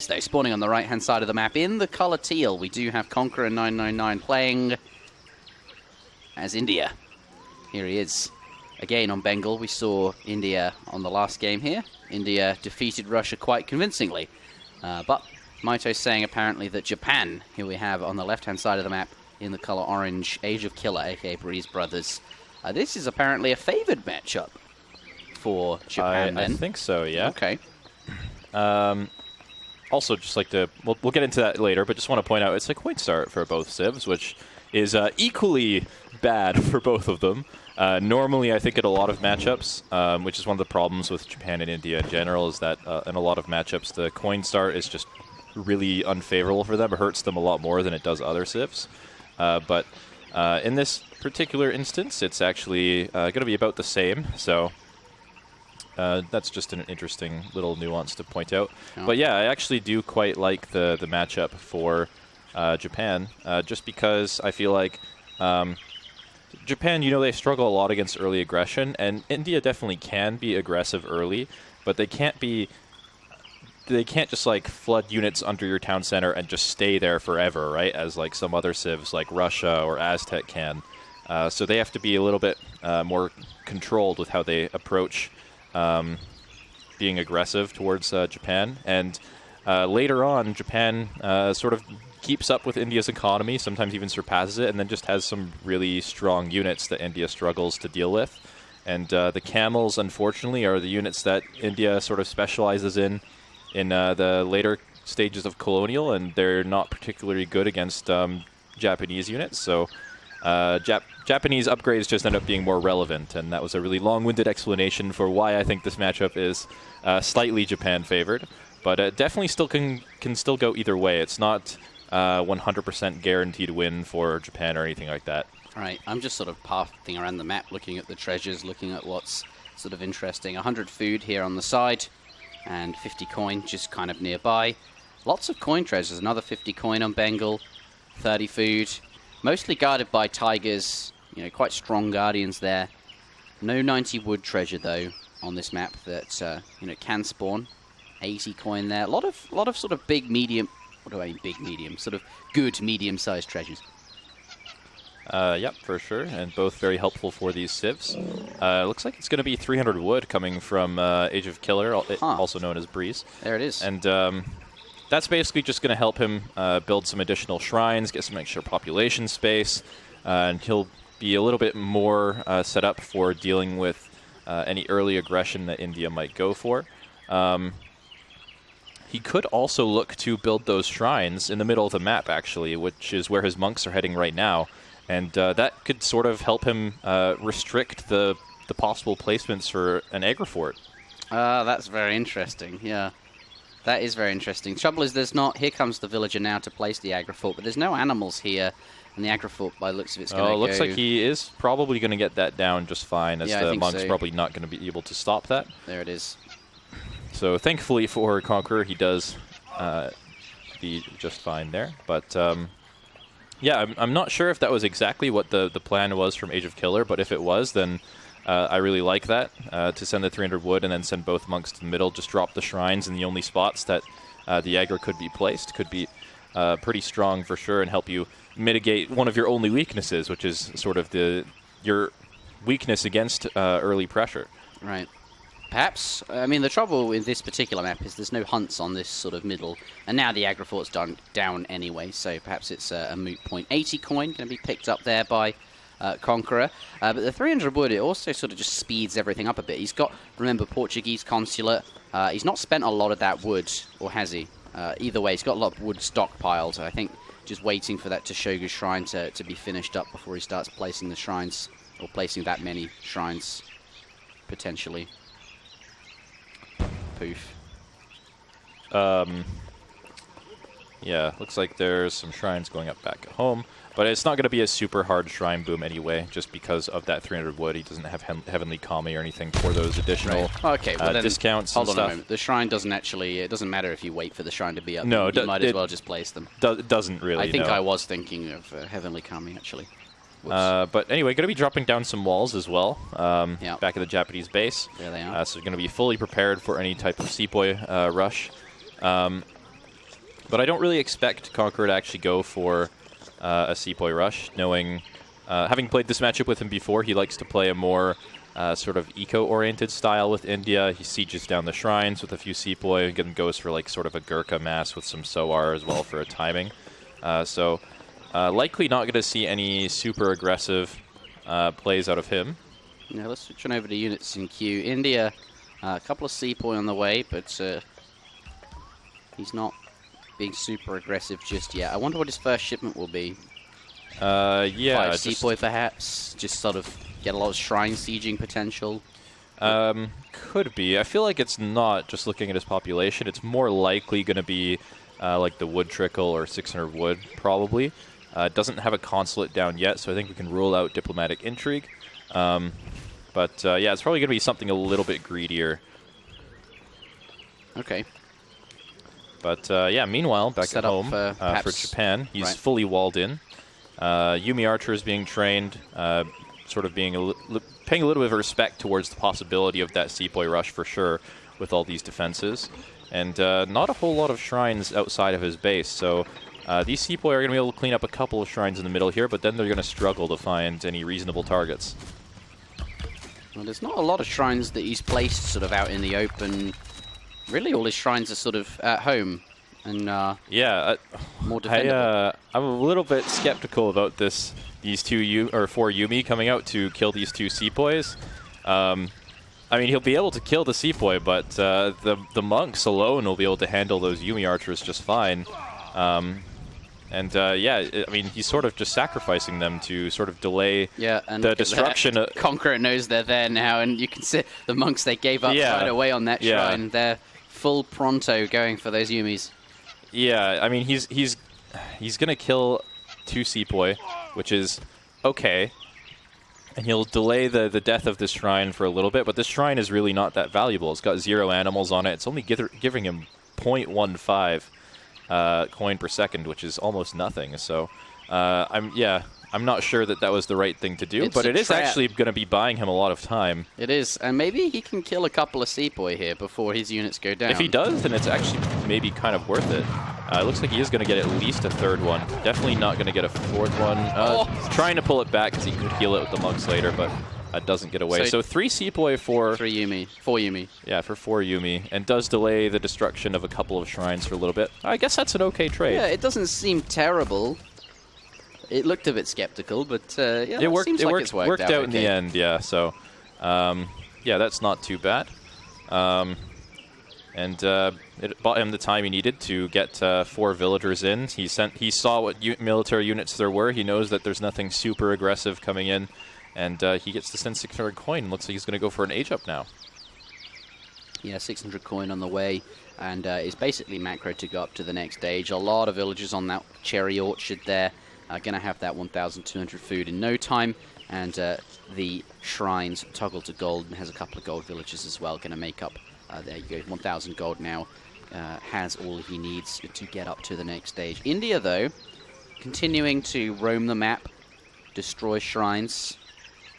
units, though, spawning on the right-hand side of the map. In the color teal, we do have Conquerer999 playing as India. Here he is. Again, on Bengal, we saw India on the last game here. India defeated Russia quite convincingly. But Mitoe saying apparently that Japan, here we have on the left-hand side of the map, in the color orange, ageofkiller, aka Breeze Brothers. This is apparently a favored matchup for Japan, I think so, yeah. Okay. Also, just like to, we'll get into that later, but just want to point out it's a coin start for both civs, which is equally bad for both of them. Normally, I think in a lot of matchups, which is one of the problems with Japan and India in general, is that in a lot of matchups, the coin start is just really unfavorable for them. It hurts them a lot more than it does other civs. But in this particular instance, it's actually going to be about the same. So that's just an interesting little nuance to point out. Oh. But yeah, I actually do quite like the matchup for Japan, just because I feel like Japan, they struggle a lot against early aggression, and India definitely can be aggressive early, but they can't just like flood units under your town center and just stay there forever, right? As like some other civs like Russia or Aztec can. So they have to be a little bit more controlled with how they approach being aggressive towards Japan. And later on, Japan sort of keeps up with India's economy, sometimes even surpasses it, and then just has some really strong units that India struggles to deal with. And the camels, unfortunately, are the units that India sort of specializes in the later stages of Colonial, and they're not particularly good against Japanese units. So Japanese upgrades just end up being more relevant, and that was a really long-winded explanation for why I think this matchup is slightly Japan favored. But it definitely still can still go either way. It's not 100% guaranteed win for Japan or anything like that. Right, I'm just sort of pathing around the map, looking at the treasures, looking at what's sort of interesting. 100 food here on the side, and 50 coin just kind of nearby. Lots of coin treasures, another 50 coin on Bengal, 30 food. Mostly guarded by tigers, quite strong guardians there. No 90 wood treasure, though, on this map that, can spawn. 80 coin there. A lot of sort of big, medium... What do I mean, big, medium? Sort of good, medium-sized treasures. Yep, for sure, and both very helpful for these civs. Looks like it's going to be 300 wood coming from ageofkiller, also known as Breeze. There it is. And that's basically just going to help him build some additional shrines, get some extra population space, and he'll be a little bit more set up for dealing with any early aggression that India might go for. He could also look to build those shrines in the middle of the map, actually, which is where his monks are heading right now. And that could sort of help him restrict the possible placements for an agra fort. That's very interesting, yeah. That is very interesting. Trouble is there's not... Here comes the villager now to place the agra fort, but there's no animals here. And the agra fort, by the looks of it's going to go... looks like he is probably going to get that down just fine, as the monk's probably not going to be able to stop that. There it is. So thankfully for Conqueror, he does be just fine there. But yeah, I'm not sure if that was exactly what the plan was from ageofkiller, but if it was, then I really like that, to send the 300 wood and then send both monks to the middle, just drop the shrines in the only spots that the agra could be placed. Could be pretty strong for sure and help you mitigate one of your only weaknesses, which is sort of your weakness against early pressure. Right. Perhaps, I mean, the trouble with this particular map is there's no hunts on this sort of middle, and now the agra fort's down anyway, so perhaps it's a moot point. 80 coin going to be picked up there by Conqueror, but the 300 wood, it also sort of just speeds everything up a bit. He's got, remember, Portuguese consulate. He's not spent a lot of that wood, or has he? Either way, he's got a lot of wood stockpiled. I think just waiting for that Tashoga shrine to be finished up before he starts placing the shrines, or placing that many shrines, potentially. Poof. Yeah, looks like there's some shrines going up back at home, but it's not going to be a super hard shrine boom anyway, just because of that 300 wood. He doesn't have Heavenly Kami or anything for those additional discounts hold and on stuff. A moment. The shrine doesn't actually... It doesn't matter if you wait for the shrine to be up. No, you might as well just place them. Doesn't really, I think I was thinking of Heavenly Kami, actually. But anyway, going to be dropping down some walls as well, Yep. back at the Japanese base. There they are. So going to be fully prepared for any type of sepoy rush. But I don't really expect Conqueror to actually go for a Sepoy rush, knowing, having played this matchup with him before, he likes to play a more sort of eco-oriented style with India. He sieges down the shrines with a few Sepoy, and then goes for like sort of a Gurkha mass with some Soar as well for a timing. So likely not going to see any super aggressive plays out of him. Now let's switch on over to units in queue. India, a couple of Sepoy on the way, but he's not being super aggressive just yet. I wonder what his first shipment will be. Yeah, 5 Sepoy perhaps, just sort of get a lot of shrine sieging potential. Could be. I feel like it's not, just looking at his population. It's more likely going to be like the Wood Trickle or 600 Wood, probably. It doesn't have a consulate down yet, so I think we can rule out Diplomatic Intrigue. But yeah, it's probably going to be something a little bit greedier. Okay. But yeah, meanwhile, back Set at home for Japan, he's right. fully walled in. Yumi Archer is being trained, sort of being paying a little bit of respect towards the possibility of that Sepoy rush for sure with all these defenses. And not a whole lot of shrines outside of his base, so these Sepoy are going to be able to clean up a couple of shrines in the middle here, but then they're going to struggle to find any reasonable targets. Well, there's not a lot of shrines that he's placed sort of out in the open. Really, all his shrines are sort of at home. And yeah, more defendable. I'm a little bit skeptical about these 4 Yumi coming out to kill these 2 Sepoys. I mean, he'll be able to kill the Sepoy, but the monks alone will be able to handle those Yumi archers just fine. Yeah, I mean, he's sort of just sacrificing them to sort of delay the destruction. Conqueror knows they're there now, and you can see the monks, they gave up right away on that shrine. They're full pronto going for those Yumis. Yeah, I mean, he's going to kill 2 Sepoy, which is okay. And he'll delay the death of this shrine for a little bit, but this shrine is really not that valuable. It's got 0 animals on it. It's only giving him 0.15 coin per second, which is almost nothing. So I'm not sure that was the right thing to do, but it is actually going to be buying him a lot of time. It is, and maybe he can kill a couple of Sepoy here before his units go down. If he does, then it's actually maybe kind of worth it. It looks like he is going to get at least a 3rd one. Definitely not going to get a 4th one. He's trying to pull it back because he could heal it with the monks later, but doesn't get away. So 3 Sepoy for 3 Yumi, 4 Yumi. Yeah, for 4 Yumi, and does delay the destruction of a couple of shrines for a little bit. I guess that's an okay trade. Yeah, it doesn't seem terrible. It looked a bit skeptical, but yeah, it worked. Seems like it's worked out in the end. Yeah, so yeah, that's not too bad. And it bought him the time he needed to get 4 villagers in. He saw what military units there were. He knows that there's nothing super aggressive coming in, and he gets to send 600 coin. Looks like he's going to go for an age up now. Yeah, 600 coin on the way, and it's basically macro to go up to the next stage. A lot of villagers on that cherry orchard there are going to have that 1,200 food in no time, and the shrines toggle to gold and has a couple of gold villages as well, going to make up. There you go, 1,000 gold now, has all he needs to get up to the next stage. India, though, continuing to roam the map, destroy shrines.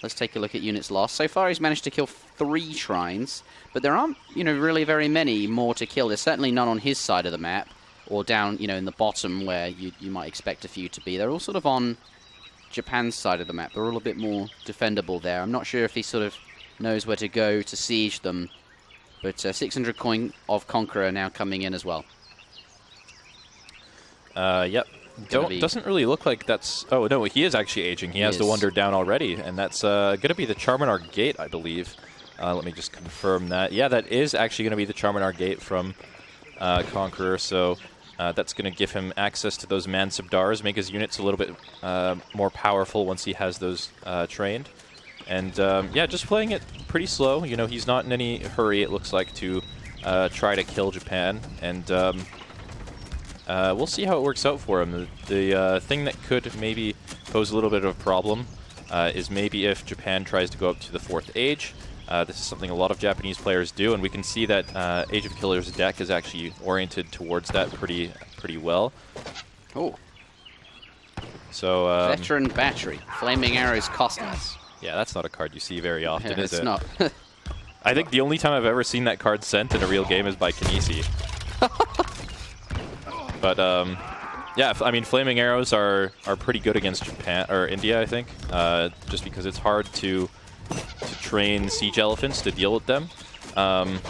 Let's take a look at units lost. So far, he's managed to kill 3 shrines, but there aren't, really very many more to kill. There's certainly none on his side of the map, or down, in the bottom where you might expect a few to be. They're all sort of on Japan's side of the map. They're all a bit more defendable there. I'm not sure if he sort of knows where to go to siege them. But 600 coin of Conqueror now coming in as well. Yep. Doesn't really look like that's... Oh, no, he is actually aging. He has the Wonder down already, and that's going to be the Charminar Gate, I believe. Let me just confirm that. Yeah, that is actually going to be the Charminar Gate from Conqueror, so that's going to give him access to those Mansabdars, make his units a little bit more powerful once he has those trained. And, yeah, just playing it pretty slow. He's not in any hurry, it looks like, to try to kill Japan. And we'll see how it works out for him. The thing that could maybe pose a little bit of a problem is maybe if Japan tries to go up to the 4th age. This is something a lot of Japanese players do, and we can see that Ageofkiller's deck is actually oriented towards that pretty well. Oh. So, Veteran Battery. Flaming Arrows costless. Yeah, that's not a card you see very often, is it? It's not. I think the only time I've ever seen that card sent in a real game is by Kinesi. But yeah, I mean, flaming arrows are pretty good against Japan or India, I think, just because it's hard to train siege elephants to deal with them. But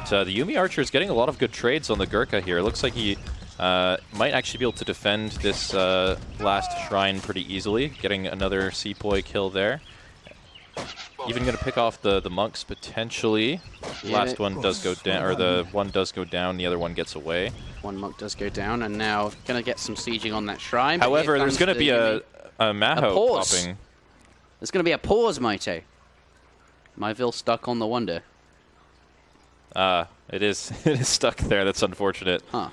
the Yumi Archer is getting a lot of good trades on the Gurkha here. It looks like he might actually be able to defend this last shrine pretty easily, getting another Sepoy kill there. Even going to pick off the monks potentially. The last one does go down, or the one does go down, the other one gets away. One monk does go down, and now going to get some sieging on that shrine. However, there's going to be a Mitoe popping. There's going to be a pause, Mitoe. Myville stuck on the Wonder. It is stuck there. That's unfortunate. Huh.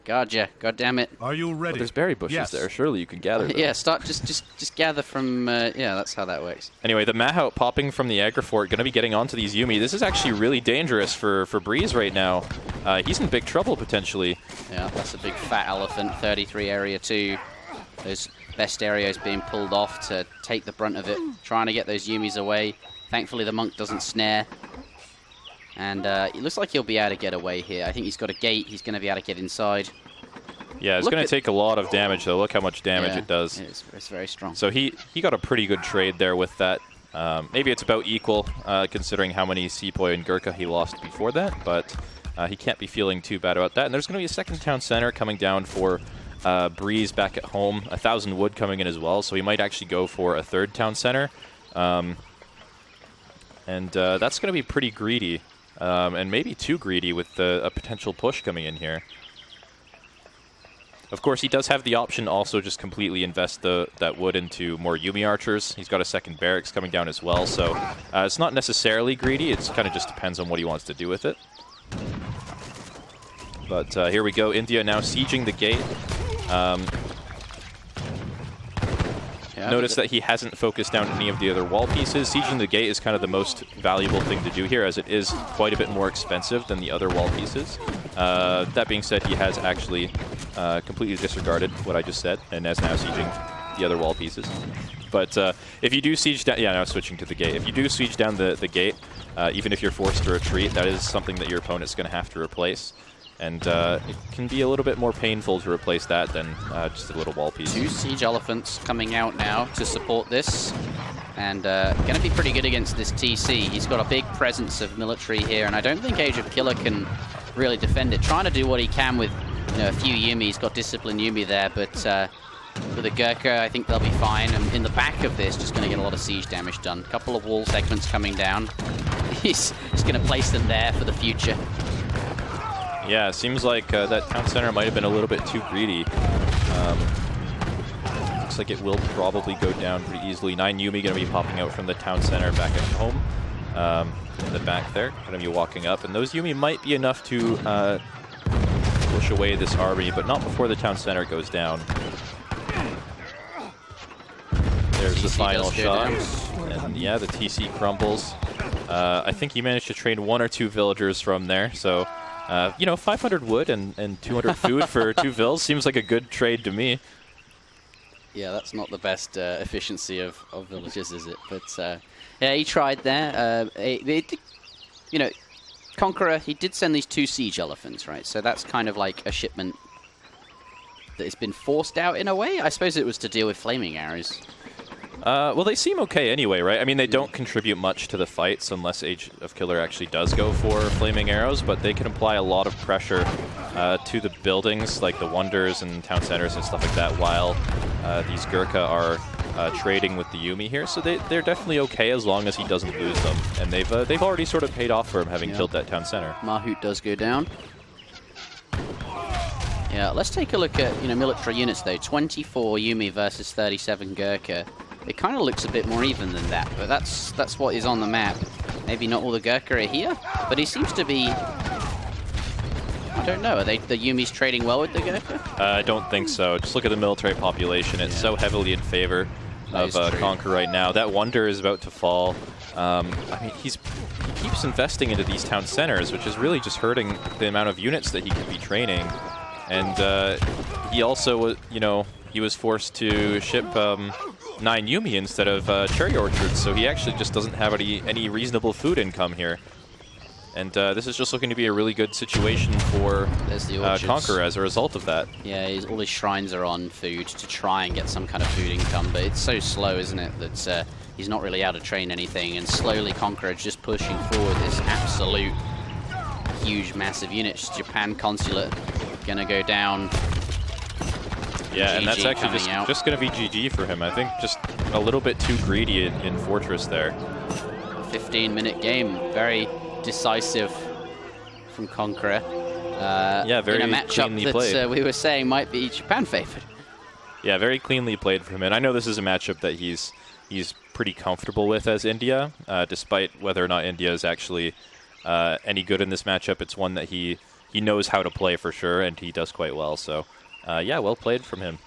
Gotcha. God damn it. Are you ready? Well, there's berry bushes there. Surely you can gather them. Yeah, just gather from... yeah, that's how that works. Anyway, the Mahout popping from the Agra Fort, going to be getting onto these Yumi. This is actually really dangerous for Breeze right now. He's in big trouble, potentially. Yeah, that's a big fat elephant. 33 area 2. Those best areas being pulled off to take the brunt of it. Trying to get those Yumis away. Thankfully, the monk doesn't snare. And it looks like he'll be able to get away here. I think he's got a gate. He's going to be able to get inside. Yeah, it's going to take a lot of damage, though. Look how much damage it does. It's very strong. So he got a pretty good trade there with that. Maybe it's about equal, considering how many Sepoy and Gurkha he lost before that. But he can't be feeling too bad about that. And there's going to be a second town center coming down for Breeze back at home. 1,000 wood coming in as well. So he might actually go for a third town center. And that's going to be pretty greedy. And maybe too greedy with a potential push coming in here. Of course, he does have the option also just completely invest that wood into more Yumi archers. He's got a second barracks coming down as well, so it's not necessarily greedy. It kind of just depends on what he wants to do with it. But here we go. India now sieging the gate. Notice that he hasn't focused down any of the other wall pieces. Sieging the gate is kind of the most valuable thing to do here, as it is quite a bit more expensive than the other wall pieces. That being said, he has actually completely disregarded what I just said, and is now sieging the other wall pieces. But if you do siege down... Yeah, now switching to the gate. If you do siege down the gate, even if you're forced to retreat, that is something that your opponent's going to have to replace. And it can be a little bit more painful to replace that than just a little wall piece. 2 siege elephants coming out now to support this. And going to be pretty good against this TC. He's got a big presence of military here, and I don't think ageofkiller can really defend it. Trying to do what he can with a few Yumi. He's got disciplined Yumi there, but with a Gurkha, I think they'll be fine. And in the back of this, just going to get a lot of siege damage done. A couple of wall segments coming down. He's just going to place them there for the future. Yeah, it seems like that town center might have been a little bit too greedy. Looks like it will probably go down pretty easily. 9 Yumi going to be popping out from the town center back at home. In the back there, going to be walking up. And those Yumi might be enough to push away this army, but not before the town center goes down. There's the final shot. And yeah, the TC crumbles. I think he managed to train 1 or 2 villagers from there, so... 500 wood and 200 food for 2 vills seems like a good trade to me. Yeah, that's not the best efficiency of villages, is it? But yeah, he tried there. Conqueror, he did send these 2 siege elephants, right? So that's kind of like a shipment that has been forced out in a way. I suppose it was to deal with flaming arrows. Well, they seem okay anyway, right? I mean, they don't contribute much to the fights unless ageofkiller actually does go for flaming arrows, but they can apply a lot of pressure to the buildings, like the wonders and town centers and stuff like that, while these Gurkha are trading with the Yumi here. So they're definitely okay as long as he doesn't lose them. And they've already sort of paid off for him, having killed that town center. Mahout does go down. Yeah, let's take a look at military units though. 24 Yumi versus 37 Gurkha. It kind of looks a bit more even than that, but that's what is on the map. Maybe not all the Gurkha are here, but he seems to be... I don't know, are the Yumis trading well with the Gurkha? I don't think so. Just look at the military population. It's so heavily in favor of Conqueror right now. That Wonder is about to fall. I mean, he keeps investing into these town centers, which is really just hurting the amount of units that he can be training. And he also, he was forced to ship 9 Yumi instead of cherry orchards, so he actually just doesn't have any reasonable food income here. And this is just looking to be a really good situation for There's the orchards. Conqueror as a result of that. Yeah, all his shrines are on food to try and get some kind of food income, but it's so slow, isn't it, that he's not really able to train anything, and slowly Conqueror just pushing forward this absolute huge, massive unit. Japan Consulate gonna go down. Yeah, GG and that's actually just going to be GG for him. I think just a little bit too greedy in Fortress there. 15-minute game, very decisive from Conqueror. Yeah, very in a matchup cleanly that played. we were saying might be Japan favored. Yeah, very cleanly played for him. And I know this is a matchup that he's pretty comfortable with as India, despite whether or not India is actually any good in this matchup. It's one that he knows how to play for sure, and he does quite well. So, yeah, well played from him.